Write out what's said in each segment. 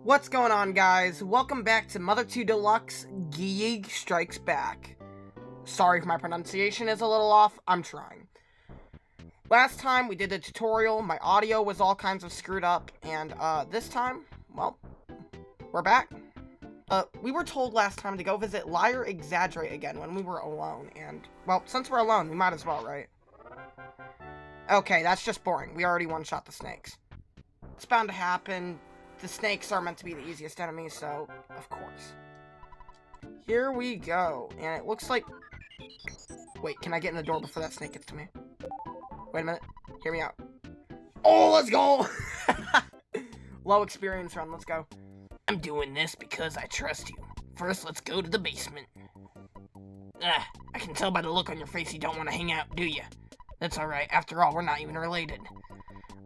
What's going on, guys? Welcome back to M2DX Geeg Strikes Back. Sorry if my pronunciation is a little off, I'm trying. Last time we did the tutorial, my audio was all kinds of screwed up, and this time, well, we're back. We were told last time to go visit Liar Exaggerate again when we were alone, and, well, since we're alone, we might as well, right? Okay, that's just boring. We already one-shot the snakes. It's bound to happen. The snakes are meant to be the easiest enemy, so, of course. Here we go, and it looks like... Wait, can I get in the door before that snake gets to me? Wait a minute. Hear me out. Oh, let's go! Low experience run, let's go. I'm doing this because I trust you. First, let's go to the basement. I can tell by the look on your face you don't want to hang out, do you? That's alright, after all, we're not even related.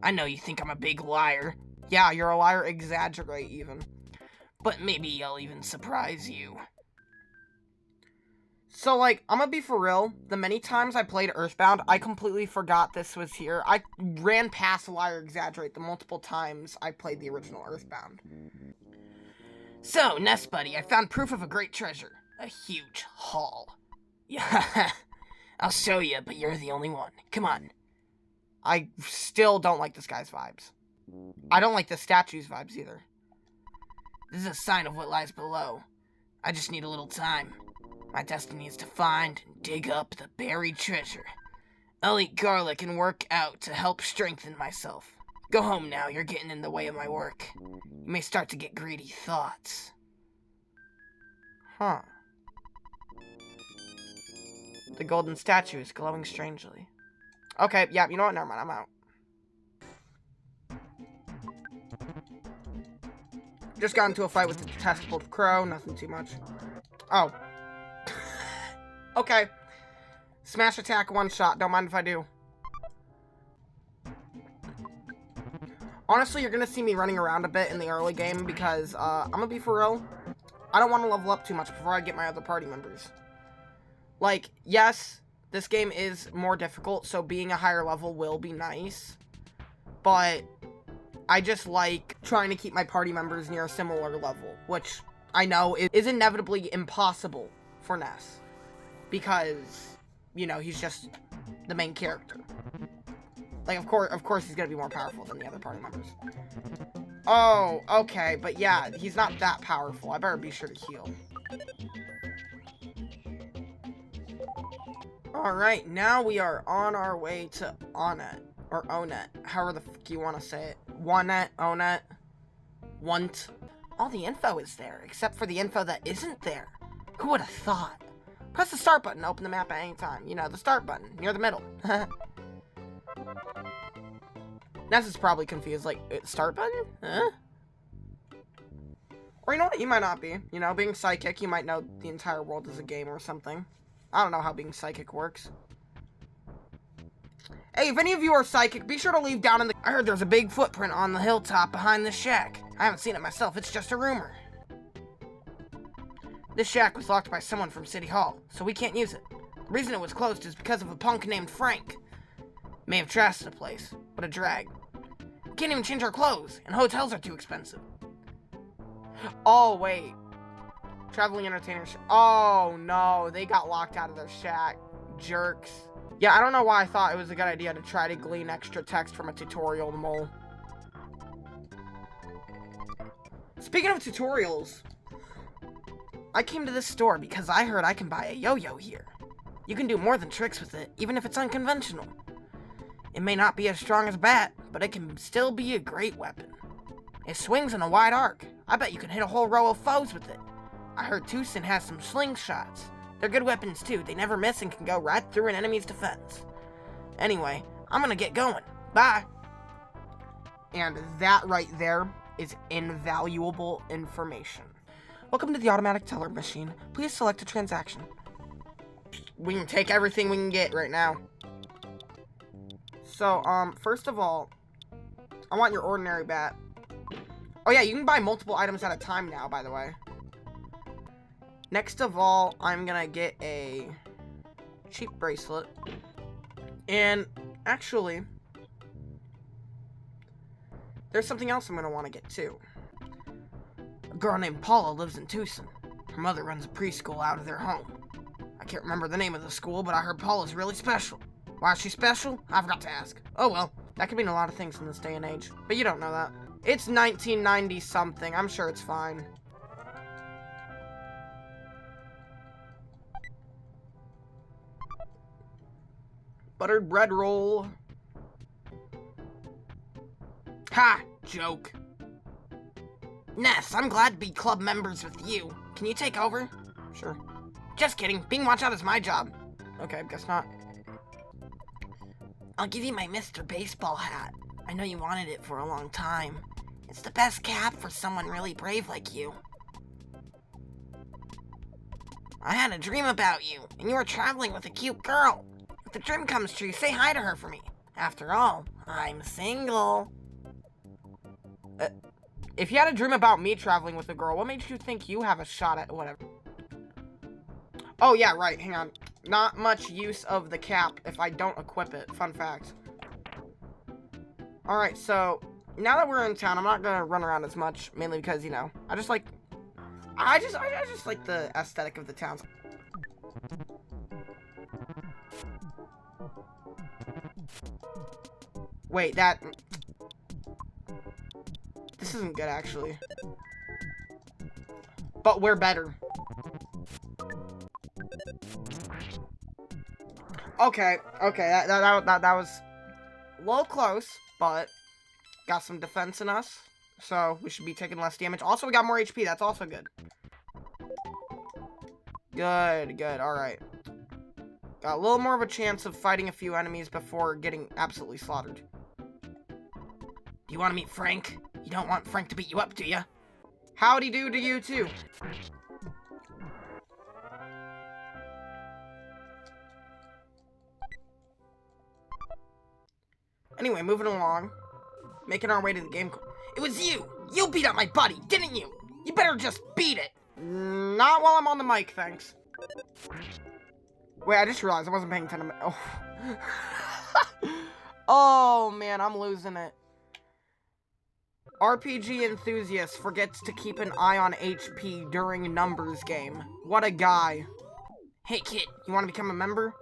I know you think I'm a big liar. Yeah, you're a liar, exaggerate even. But maybe I'll even surprise you. So, like, I'm gonna be for real. The many times I played Earthbound, I completely forgot this was here. I ran past Liar Exaggerate the multiple times I played the original Earthbound. So, Nest Buddy, I found proof of a great treasure. A huge haul. Yeah, I'll show you, but you're the only one. Come on. I still don't like this guy's vibes. I don't like the statue's vibes either. This is a sign of what lies below. I just need a little time. My destiny is to find and dig up the buried treasure. I'll eat garlic and work out to help strengthen myself. Go home now, you're getting in the way of my work. You may start to get greedy thoughts. Huh. The golden statue is glowing strangely. Okay, yeah, you know what? Never mind, I'm out. Just got into a fight with the detestable crow, nothing too much. Oh. Okay. Smash attack, one shot, don't mind if I do. Honestly, you're gonna see me running around a bit in the early game because, I'm gonna be for real. I don't want to level up too much before I get my other party members. Like, yes, this game is more difficult, so being a higher level will be nice. But I just like trying to keep my party members near a similar level, which I know is inevitably impossible for Ness. Because, you know, he's just the main character. Like, of course he's gonna be more powerful than the other party members. Oh, okay, but yeah, he's not that powerful. I better be sure to heal. Alright, now we are on our way to Onet. Or Onet, however the fuck you want to say it. Onet, Onet, Want. All the info is there, except for the info that isn't there. Who would have thought? Press the start button to open the map at any time. You know, the start button, near the middle. Ness is probably confused, like, start button? Huh? Or you know what, you might not be. You know, being psychic, you might know the entire world is a game or something. I don't know how being psychic works. Hey, if any of you are psychic, be sure to leave down in the... I heard there's a big footprint on the hilltop behind this shack. I haven't seen it myself, it's just a rumor. This shack was locked by someone from City Hall, so we can't use it. The reason it was closed is because of a punk named Frank. May have trashed the place. What a drag. We can't even change our clothes, and hotels are too expensive. Oh, wait. Traveling entertainers. Oh, no. They got locked out of their shack. Jerks. Yeah, I don't know why I thought it was a good idea to try to glean extra text from a tutorial mole. Speaking of tutorials, I came to this store because I heard I can buy a yo-yo here. You can do more than tricks with it, even if it's unconventional. It may not be as strong as a bat, but it can still be a great weapon. It swings in a wide arc. I bet you can hit a whole row of foes with it. I heard Tucson has some slingshots. They're good weapons too, they never miss and can go right through an enemy's defense. Anyway, I'm gonna get going. Bye! And that right there is invaluable information. Welcome to the automatic teller machine. Please select a transaction. We can take everything we can get right now. So, first of all, I want your ordinary bat. Oh yeah, you can buy multiple items at a time now, by the way. Next of all, I'm gonna get a cheap bracelet. And actually, there's something else I'm gonna want to get too. A girl named Paula lives in Tucson. Her mother runs a preschool out of their home. I can't remember the name of the school, but I heard Paula's really special. Why is she special? I forgot to ask. Oh well, that could mean a lot of things in this day and age, but you don't know that. It's 1990 something, I'm sure it's fine. Buttered bread roll. Ha! Joke. Ness, I'm glad to be club members with you. Can you take over? Sure. Just kidding. Being watch out is my job. Okay, guess not. I'll give you my Mr. Baseball hat. I know you wanted it for a long time. It's the best cap for someone really brave like you. I had a dream about you, and you were traveling with a cute girl. If the dream comes true, say hi to her for me. After all, I'm single. If you had a dream about me traveling with a girl, what made you think you have a shot at whatever? Oh, yeah, right. Hang on. Not much use of the cap if I don't equip it. Fun fact. Alright, so now that we're in town, I'm not gonna run around as much, mainly because, you know, I just like the aesthetic of the town. Wait, this isn't good, actually. But we're better. Okay, that was a little close, but got some defense in us, so we should be taking less damage. Also, we got more HP, that's also good. Good, alright. Got a little more of a chance of fighting a few enemies before getting absolutely slaughtered. Do you want to meet Frank? You don't want Frank to beat you up, do you? Howdy do to you, too. Anyway, moving along. Making our way to the game. It was you! You beat up my buddy, didn't you? You better just beat it! Not while I'm on the mic, thanks. Wait, I just realized I wasn't paying attention. Oh. Oh, man, I'm losing it. RPG enthusiast forgets to keep an eye on HP during numbers game. What a guy. Hey, kid, you want to become a member?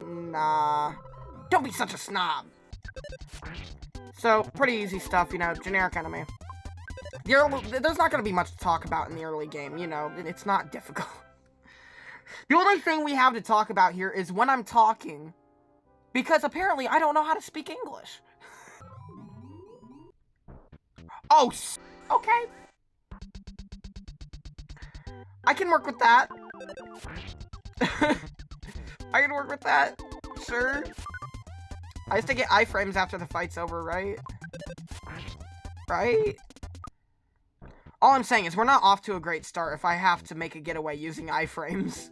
Nah. Don't be such a snob. So, pretty easy stuff, you know, generic enemy. There's not going to be much to talk about in the early game, you know, it's not difficult. The only thing we have to talk about here is when I'm talking, because apparently I don't know how to speak English. Oh, okay. I can work with that. I can work with that, sure. I used to get iframes after the fight's over, right? Right? All I'm saying is we're not off to a great start if I have to make a getaway using iframes.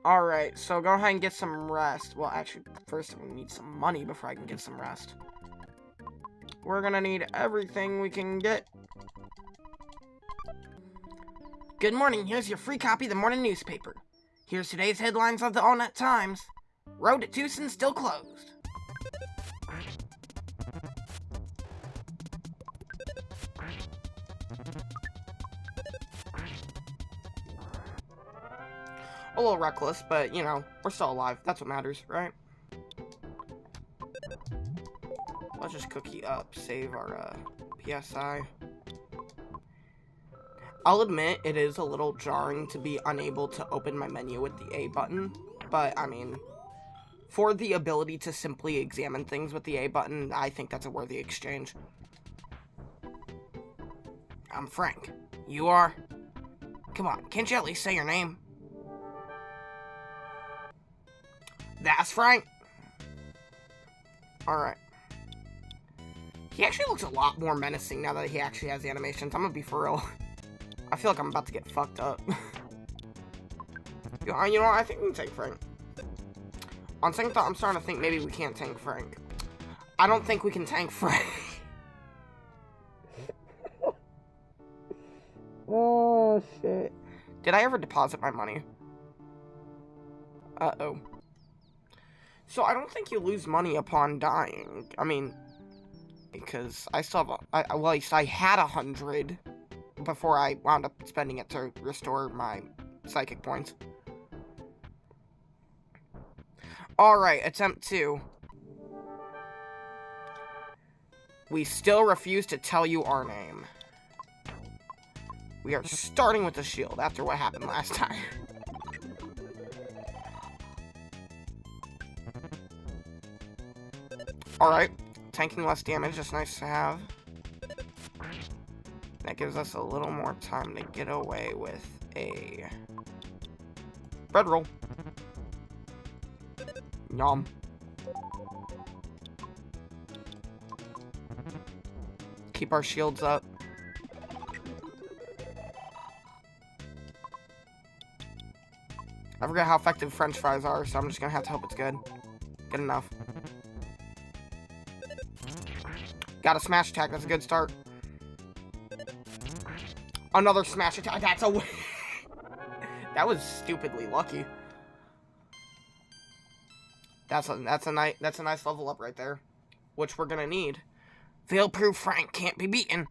Alright, so go ahead and get some rest. Well, actually, first we need some money before I can get some rest. We're gonna need everything we can get. Good morning, here's your free copy of the morning newspaper. Here's today's headlines of the All-Net Times. Road to Tucson still closed. A little reckless, but, you know, we're still alive. That's what matters, right? Let's just cookie up, save our, PSI. I'll admit, it is a little jarring to be unable to open my menu with the A button, but, I mean, for the ability to simply examine things with the A button, I think that's a worthy exchange. I'm Frank. You are? Come on, can't you at least say your name? That's Frank. Alright. He actually looks a lot more menacing now that he actually has the animations. I'm gonna be for real. I feel like I'm about to get fucked up. You know, I think we can take Frank. On second thought, I'm starting to think maybe we can't tank Frank. I don't think we can tank Frank. Oh, shit. Did I ever deposit my money? Uh-oh. So I don't think you lose money upon dying. I mean, because I still have well, at least I had 100 before I wound up spending it to restore my psychic points. Alright, attempt 2. We still refuse to tell you our name. We are starting with the shield after what happened last time. Alright, tanking less damage is nice to have. That gives us a little more time to get away with a bread roll. Yum. Keep our shields up. I forget how effective French fries are, so I'm just gonna have to hope it's good. Good enough. Got a smash attack, that's a good start. Another smash attack, that's a that was stupidly lucky. That's a nice level up right there, which we're gonna need. Fail-proof Frank can't be beaten.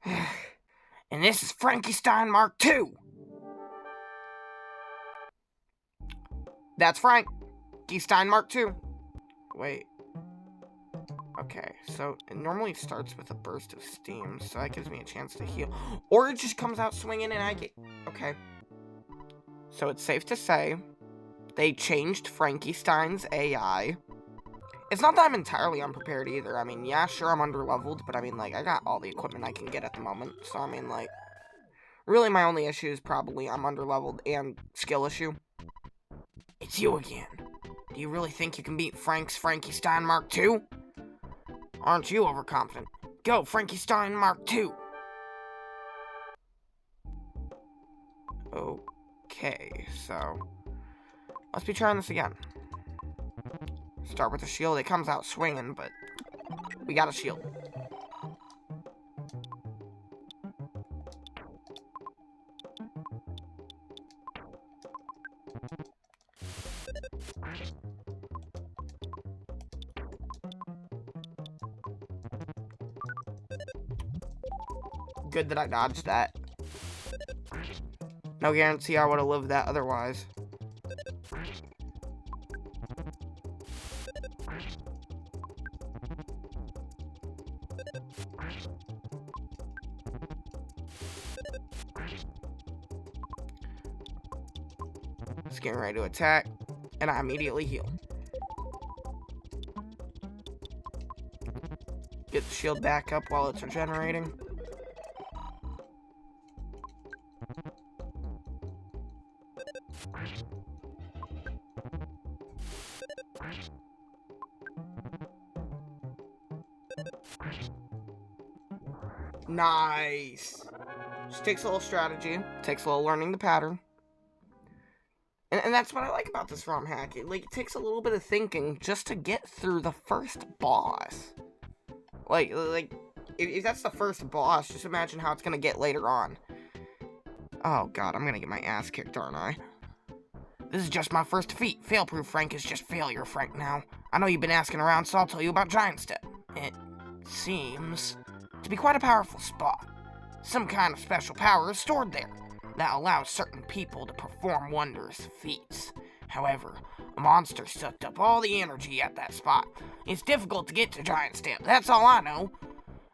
And this is Frankenstein Mark II. That's Frank. Frankenstein Mark II. Wait. Okay, so it normally starts with a burst of steam, so that gives me a chance to heal. Or it just comes out swinging and I get... Okay. So it's safe to say they changed Frankenstein's AI. It's not that I'm entirely unprepared either. I mean, yeah, sure, I'm underleveled, but I mean, like, I got all the equipment I can get at the moment. So, I mean, like, really my only issue is probably I'm underleveled and skill issue. It's you again. Do you really think you can beat Frankenstein Mark II? Aren't you overconfident? Go, Frankenstein Mark II! Okay, so let's be trying this again. Start with the shield. It comes out swinging, but we got a shield. Good that I dodged that. No guarantee I would have lived that otherwise. Just getting ready to attack, and I immediately heal. Get the shield back up while it's regenerating. Nice. Just takes a little strategy, takes a little learning the pattern. And that's what I like about this ROM hack. It takes a little bit of thinking just to get through the first boss. Like if that's the first boss, just imagine how it's gonna get later on. Oh god, I'm gonna get my ass kicked, aren't I? This is just my first defeat. Fail-proof Frank is just failure Frank now. I know you've been asking around, so I'll tell you about Giant Step. It seems to be quite a powerful spot. Some kind of special power is stored there that allows certain people to perform wondrous feats. However, a monster sucked up all the energy at that spot. It's difficult to get to Giant Step, that's all I know.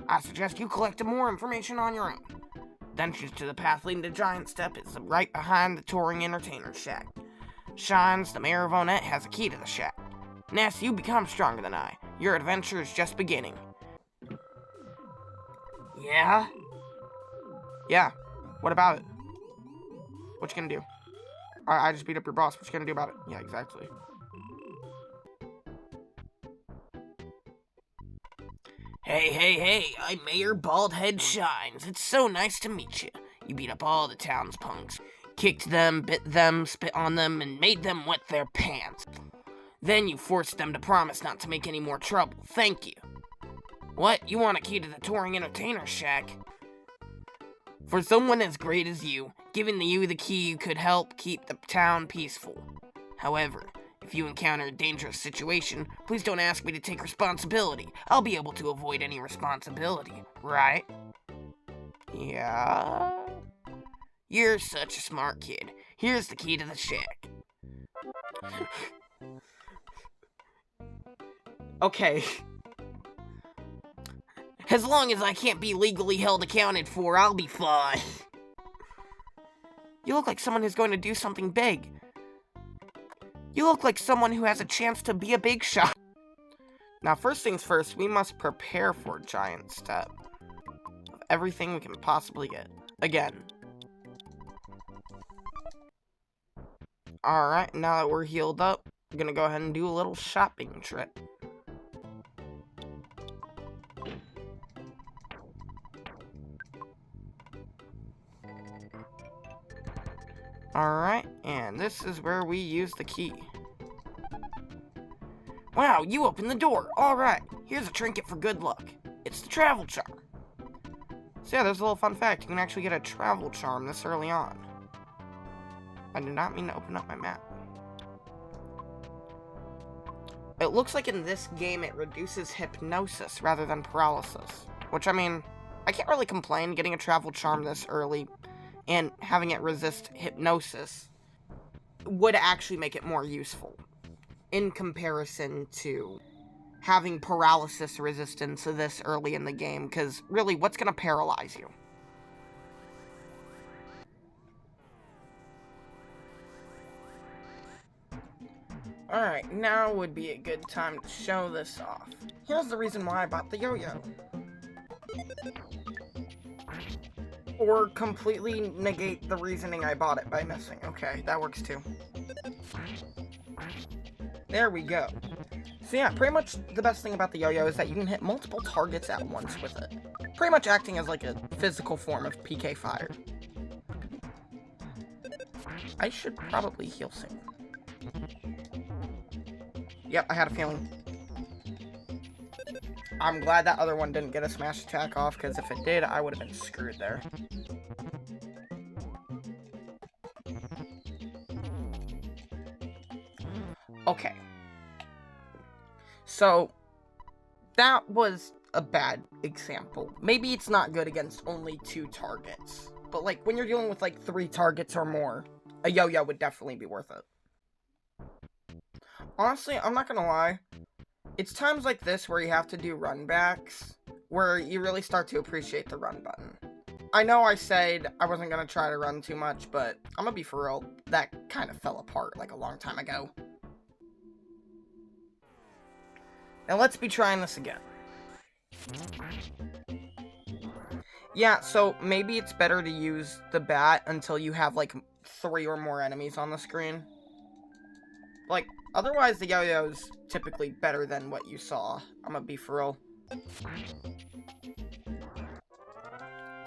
I suggest you collect more information on your own. The entrance to the path leading to Giant Step is right behind the touring entertainer's shack. Shines, the mayor of Onett, has a key to the shack. Ness, you become stronger than I. Your adventure is just beginning. Yeah? Yeah. What about it? What you gonna do? I just beat up your boss. What you gonna do about it? Yeah, exactly. Hey, I'm Mayor Baldhead Shines. It's so nice to meet you. You beat up all the town's punks. Kicked them, bit them, spit on them, and made them wet their pants. Then you forced them to promise not to make any more trouble. Thank you. What? You want a key to the touring entertainer's shack? For someone as great as you, giving you the key could help keep the town peaceful. However, if you encounter a dangerous situation, please don't ask me to take responsibility. I'll be able to avoid any responsibility, right? Yeah? You're such a smart kid. Here's the key to the shack. Okay. As long as I can't be legally held accounted for, I'll be fine. You look like someone who's going to do something big. You look like someone who has a chance to be a big shot. Now, first things first, we must prepare for a giant step. Of everything we can possibly get. Again. Alright, now that we're healed up, I'm gonna go ahead and do a little shopping trip. Alright, and this is where we use the key. Wow, you opened the door. Alright, here's a trinket for good luck. It's the travel charm. So yeah, there's a little fun fact. You can actually get a travel charm this early on. I did not mean to open up my map. It looks like in this game it reduces hypnosis rather than paralysis. Which, I mean, I can't really complain getting a travel charm this early and having it resist hypnosis would actually make it more useful in comparison to having paralysis resistance this early in the game, because really, what's going to paralyze you? Alright, now would be a good time to show this off. Here's the reason why I bought the yo-yo. Or completely negate the reasoning I bought it by missing. Okay, that works too. There we go. So yeah, pretty much the best thing about the yo-yo is that you can hit multiple targets at once with it. Pretty much acting as like a physical form of PK fire. I should probably heal soon. Yep, I had a feeling. I'm glad that other one didn't get a smash attack off, because if it did, I would have been screwed there. Okay. So, that was a bad example. Maybe it's not good against only 2 targets. But, like, when you're dealing with, like, 3 targets or more, a yo-yo would definitely be worth it. Honestly, I'm not gonna lie. It's times like this where you have to do run backs, where you really start to appreciate the run button. I know I said I wasn't gonna try to run too much, but I'm gonna be for real, that kind of fell apart like a long time ago. Now let's be trying this again. Yeah, so maybe it's better to use the bat until you have like 3 or more enemies on the screen. Like, otherwise the yo-yo's typically better than what you saw. I'm gonna be for real.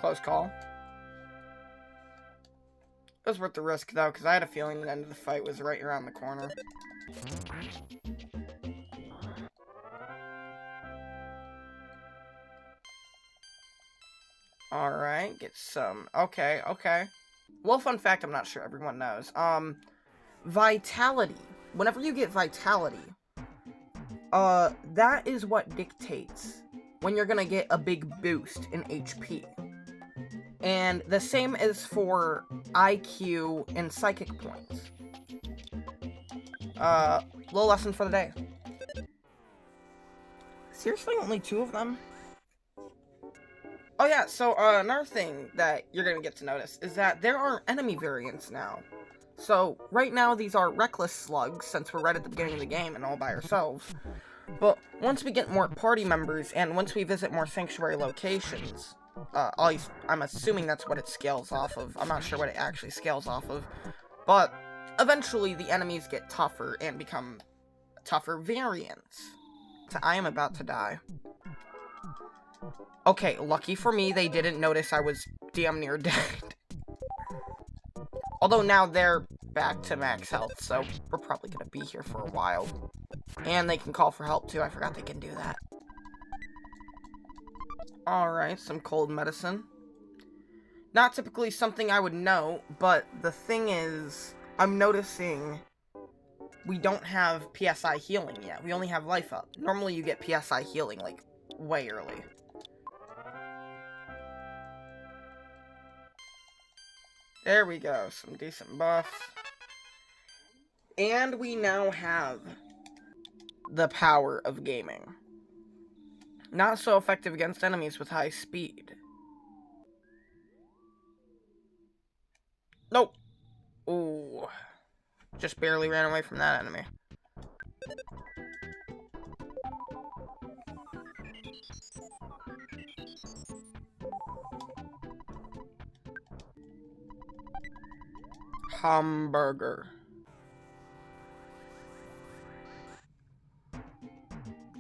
Close call. It was worth the risk though, because I had a feeling the end of the fight was right around the corner. Alright, get some. Okay, okay. Well, fun fact I'm not sure everyone knows. Vitality. Whenever you get vitality, that is what dictates when you're gonna get a big boost in HP. And the same is for IQ and psychic points. Little lesson for the day. Seriously, only 2 of them? Oh yeah, so another thing that you're gonna get to notice is that there are enemy variants now. So, right now these are reckless slugs, since we're right at the beginning of the game and all by ourselves. But once we get more party members, and once we visit more sanctuary locations, at least I'm assuming that's what it scales off of. I'm not sure what it actually scales off of. But eventually the enemies get tougher and become tougher variants. So I am about to die. Okay, lucky for me, they didn't notice I was damn near dead. Although now they're back to max health, so we're probably gonna be here for a while. And they can call for help too, I forgot they can do that. Alright, some cold medicine. Not typically something I would know, but the thing is, I'm noticing we don't have PSI healing yet. We only have life up. Normally you get PSI healing, like, way early. There we go. Some decent buffs. And we now have the power of gaming. Not so effective against enemies with high speed. Nope. Ooh. Just barely ran away from that enemy. Hamburger.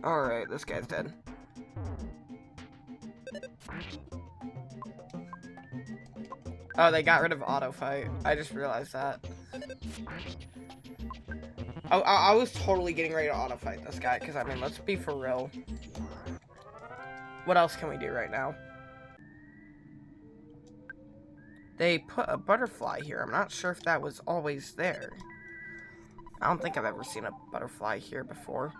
Alright, this guy's dead. Oh, they got rid of auto fight. I just realized that. I was totally getting ready to auto fight this guy, because I mean, let's be for real. What else can we do right now? They put a butterfly here. I'm not sure if that was always there. I don't think I've ever seen a butterfly here before.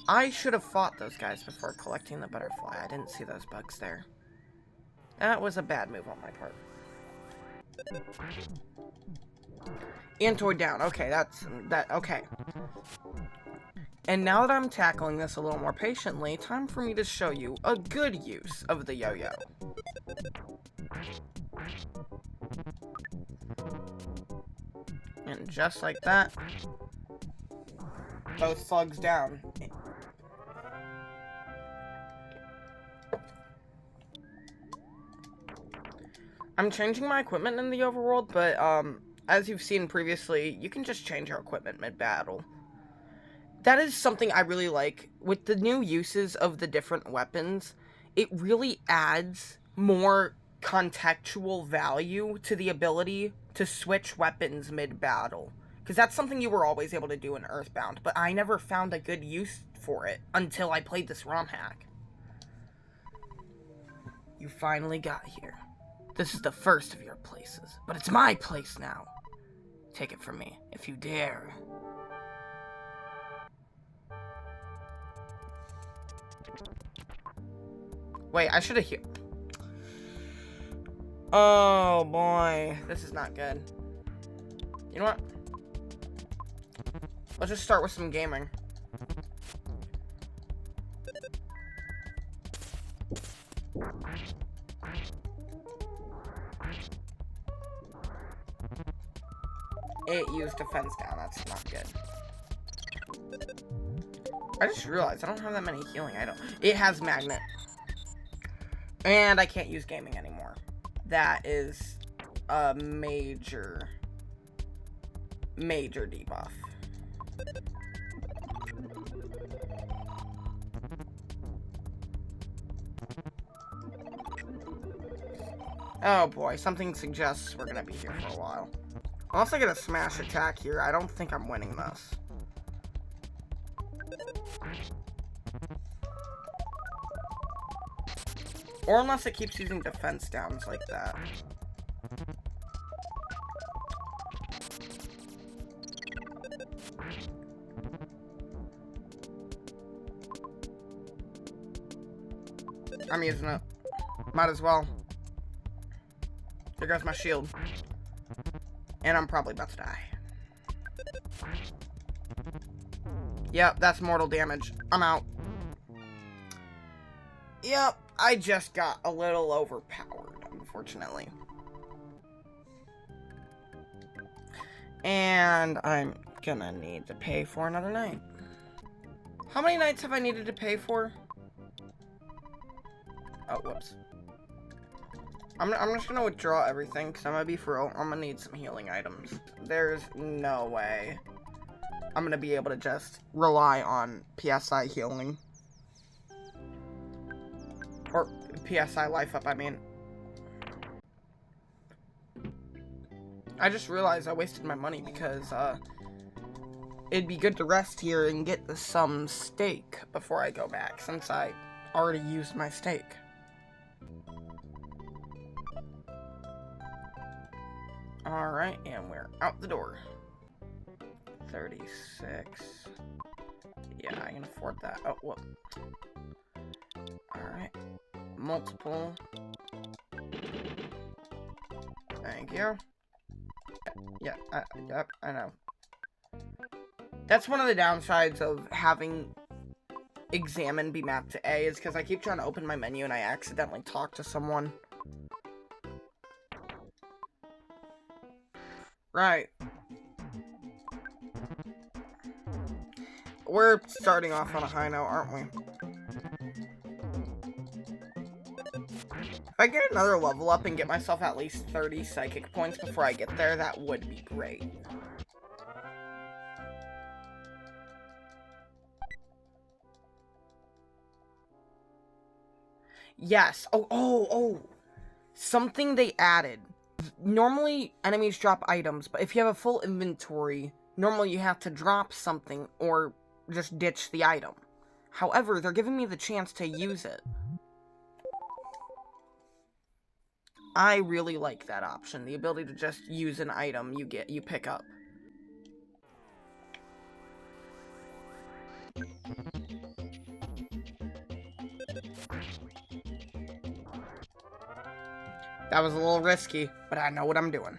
I should have fought those guys before collecting the butterfly. I didn't see those bugs there. That was a bad move on my part. Antoid down. Okay, okay. And now that I'm tackling this a little more patiently, time for me to show you a good use of the yo-yo. And just like that, both slugs down. I'm changing my equipment in the overworld, but as you've seen previously, you can just change your equipment mid-battle. That is something I really like. With the new uses of the different weapons, it really adds more contextual value to the ability to switch weapons mid-battle. Because that's something you were always able to do in Earthbound, but I never found a good use for it until I played this ROM hack. You finally got here. This is the first of your places, but it's my place now. Take it from me, if you dare. Wait, I should have healed. Oh boy, this is not good. You know what? Let's just start with some gaming. It used defense down, that's not good. I just realized I don't have that many healing items. It has magnet. And I can't use gaming anymore. That is a major debuff. Oh boy, something suggests we're gonna be here for a while. Unless I get a smash attack here, I don't think I'm winning this. Or unless it keeps using defense downs like that. I'm using it. Might as well. There goes my shield. And I'm probably about to die. Yep, that's mortal damage. I'm out. Yep, I just got a little overpowered, unfortunately. And I'm gonna need to pay for another night. How many nights have I needed to pay for? Oh, whoops. I'm just gonna withdraw everything, because I'm gonna be for real. I'm gonna need some healing items. There's no way I'm gonna be able to just rely on PSI healing. Or PSI life up, I mean. I just realized I wasted my money because, it'd be good to rest here and get some steak before I go back, since I already used my steak. Alright, and we're out the door. 36. Yeah, I can afford that. Oh, whoop. Alright. Multiple. Thank you. Yeah, yep, I know. That's one of the downsides of having examine be mapped to A, is because I keep trying to open my menu and I accidentally talk to someone. Right. We're starting off on a high note, aren't we? If I get another level up and get myself at least 30 psychic points before I get there, that would be great. Yes. Oh. Something they added. Normally, enemies drop items, but if you have a full inventory, normally you have to drop something or just ditch the item. However, they're giving me the chance to use it. I really like that option, the ability to just use an item you pick up. That was a little risky, but I know what I'm doing.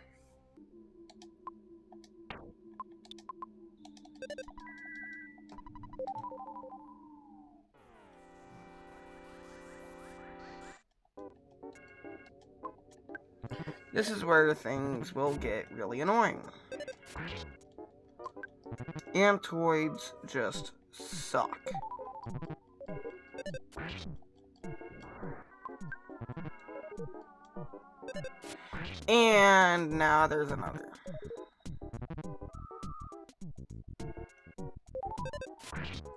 This is where things will get really annoying. Antoids just suck. And now there's another.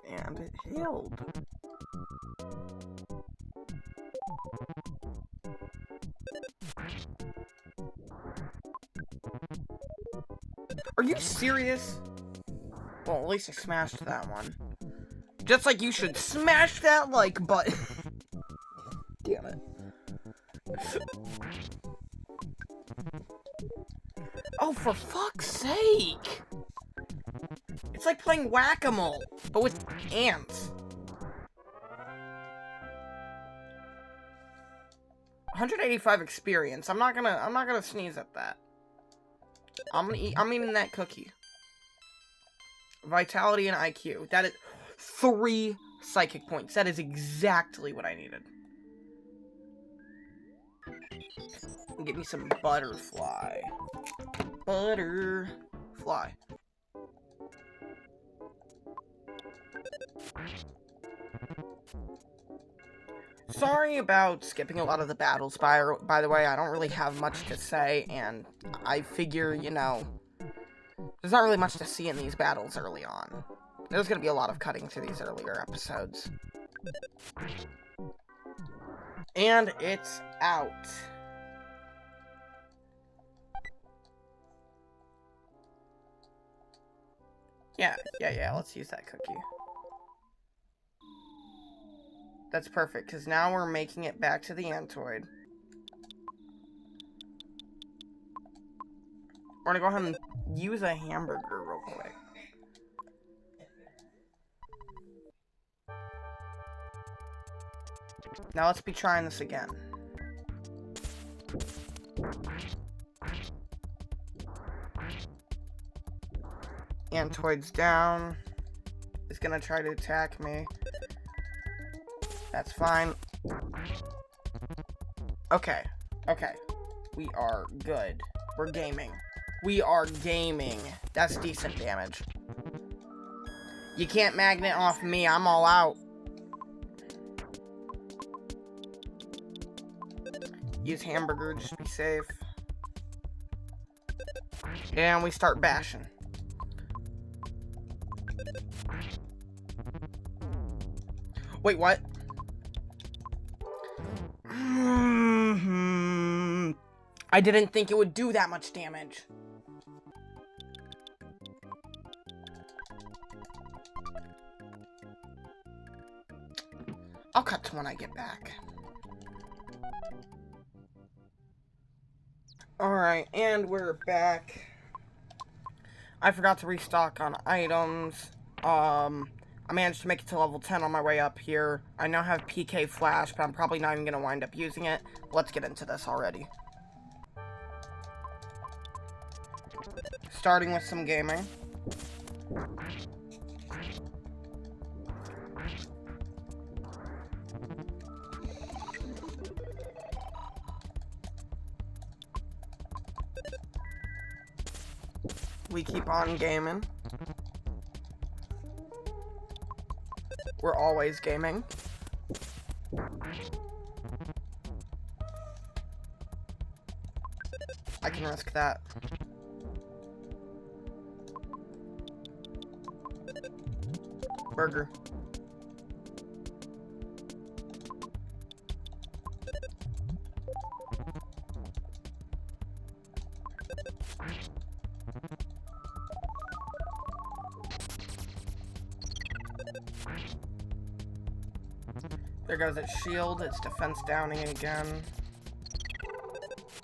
And it healed. Are you serious? Well, at least I smashed that one. Just like you should smash that like button. Damn it. Oh, for fuck's sake! It's like playing whack-a-mole, but with ants. 185 experience. I'm not gonna sneeze at that. I'm eating that cookie. Vitality and IQ. That is 3 psychic points. That is exactly what I needed. Get me some butterfly. Butterfly. Sorry about skipping a lot of the battles, by the way. I don't really have much to say, and I figure, you know, there's not really much to see in these battles early on. There's gonna be a lot of cutting through these earlier episodes. And it's out. Yeah, let's use that cookie. That's perfect, because now we're making it back to the Antoid. We're gonna go ahead and use a hamburger real quick. Now let's be trying this again. Antoid's down. It's gonna try to attack me. That's fine. Okay. We are good. We're gaming. We are gaming. That's decent damage. You can't magnet off me. I'm all out. Use hamburger, just be safe. And we start bashing. Wait, what? I didn't think it would do that much damage. I'll cut to when I get back. Alright, and we're back. I forgot to restock on items. I managed to make it to level 10 on my way up here. I now have PK Flash, but I'm probably not even going to wind up using it. Let's get into this already. starting with some gaming. We keep on gaming. We're always gaming. I can risk that. Burger. There goes its shield, its defense downing again.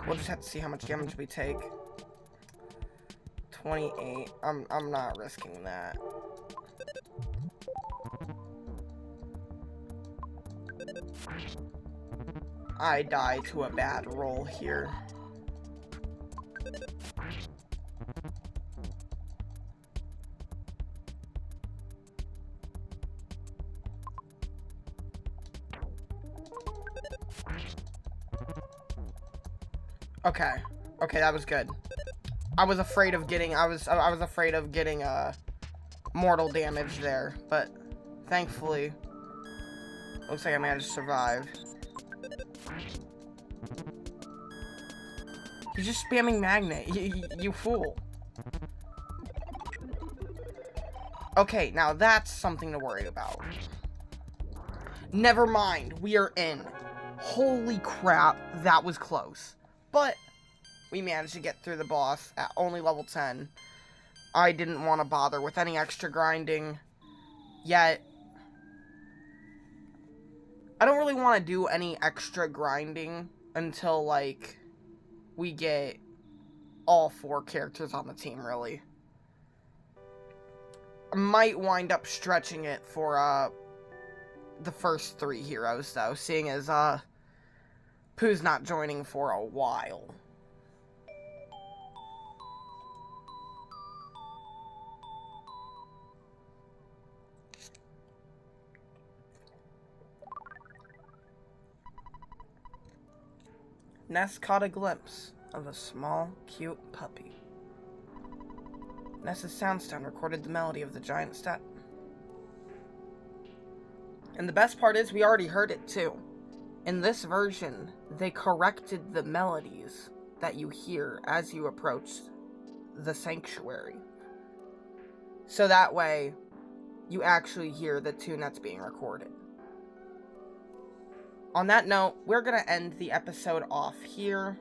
We'll just have to see how much damage we take. 28. I'm not risking that. I die to a bad roll here. Okay. Okay, that was good. I was afraid of getting mortal damage there, but thankfully looks like I managed to survive. He's just spamming magnet. You fool. Okay, now that's something to worry about. Never mind, we are in. Holy crap, that was close. But we managed to get through the boss at only level 10. I didn't want to bother with any extra grinding yet. I don't really want to do any extra grinding until, like, we get all 4 characters on the team, really. I might wind up stretching it for, the first 3 heroes, though, seeing as, Pooh's not joining for a while. Ness caught a glimpse of a small, cute puppy. Ness's soundstone recorded the melody of the giant step. And the best part is we already heard it too. In this version, they corrected the melodies that you hear as you approach the sanctuary. So that way, you actually hear the tune that's being recorded. On that note, we're going to end the episode off here.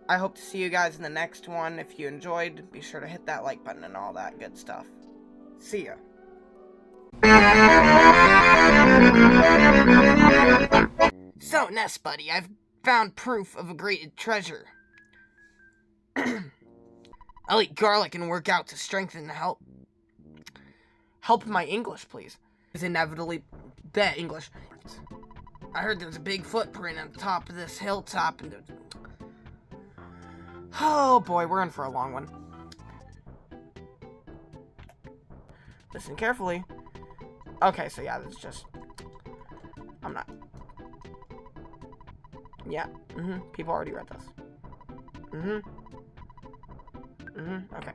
I hope to see you guys in the next one. If you enjoyed, be sure to hit that like button and all that good stuff. See ya. So, Ness, buddy, I've found proof of a great treasure. I'll eat garlic and work out to strengthen and help my English, please. Is inevitably bad English. I heard there's a big footprint on the top of this hilltop, and oh boy, we're in for a long one. Listen carefully. Okay, so yeah, this is just... I'm not... Yeah, people already read this. Okay.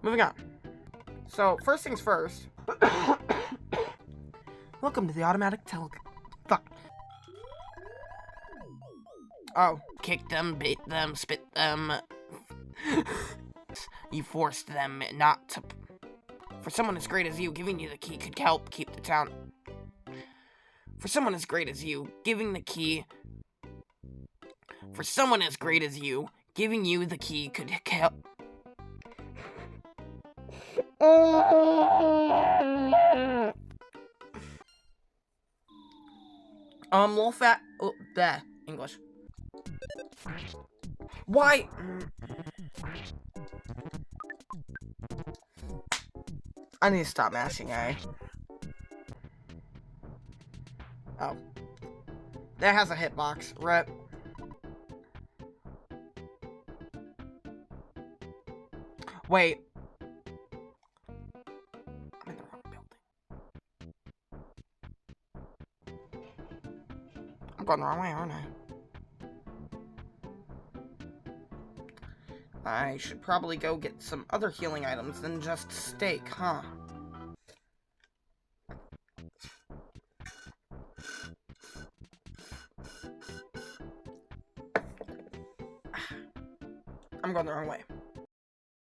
Moving on. So, first things first. Welcome to the automatic Fuck. Oh. Kick them, bait them, spit them. You forced them not to... For someone as great as you, giving you the key could help keep the town... For someone as great as you, giving the key... For someone as great as you, giving you the key could help... Little fat... Oh, bleh. English. Why? I need to stop mashing A. Oh. That has a hitbox. Rip. Wait. I'm in the wrong building. I'm going the wrong way, aren't I? I should probably go get some other healing items than just steak, huh? I'm going the wrong way.